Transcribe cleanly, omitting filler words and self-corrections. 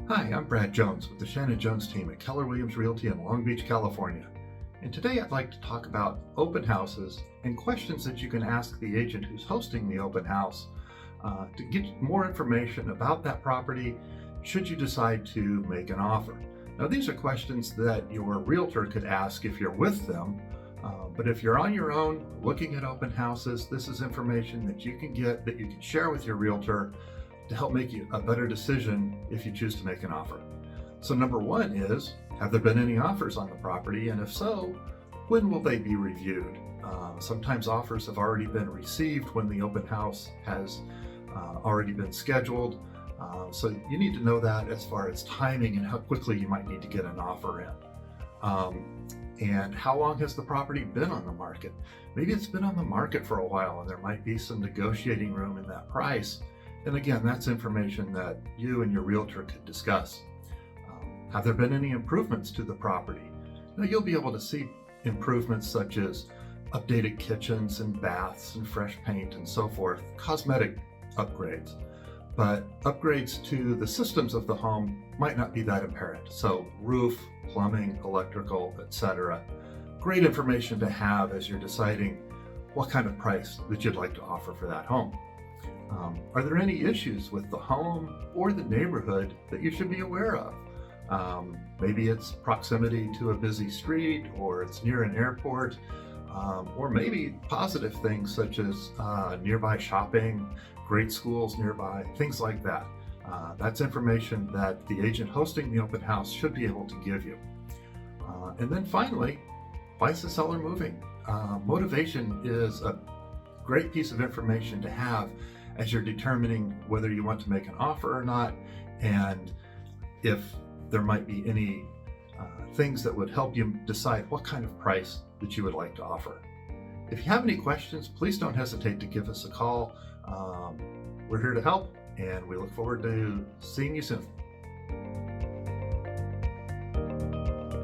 Hi, I'm Brad Jones with the Shannon Jones Team at Keller Williams Realty in Long Beach, California. And today I'd like to talk about open houses and questions that you can ask the agent who's hosting the open house to get more information about that property should you decide to make an offer. Now, these are questions that your realtor could ask if you're with them, but if you're on your own looking at open houses, this is information that you can get that you can share with your realtor to help make you a better decision if you choose to make an offer. So number one is, have there been any offers on the property? And if so, when will they be reviewed? Sometimes offers have already been received when the open house has already been scheduled. So you need to know that as far as timing and how quickly you might need to get an offer in. And how long has the property been on the market? Maybe it's been on the market for a while and there might be some negotiating room in that price. And again, that's information that you and your realtor could discuss. Have there been any improvements to the property? Now, you'll be able to see improvements such as updated kitchens and baths and fresh paint and so forth, cosmetic upgrades. But upgrades to the systems of the home might not be that apparent. So roof, plumbing, electrical, etc. Great information to have as you're deciding what kind of price that you'd like to offer for that home. Are there any issues with the home or the neighborhood that you should be aware of? Maybe it's proximity to a busy street, or it's near an airport, or maybe positive things such as nearby shopping, great schools nearby, things like that. That's information that the agent hosting the open house should be able to give you. And then finally, why is the seller moving? Motivation is a great piece of information to have as you're determining whether you want to make an offer or not, and if there might be any things that would help you decide what kind of price that you would like to offer. If you have any questions, please don't hesitate to give us a call. We're here to help, and we look forward to seeing you soon.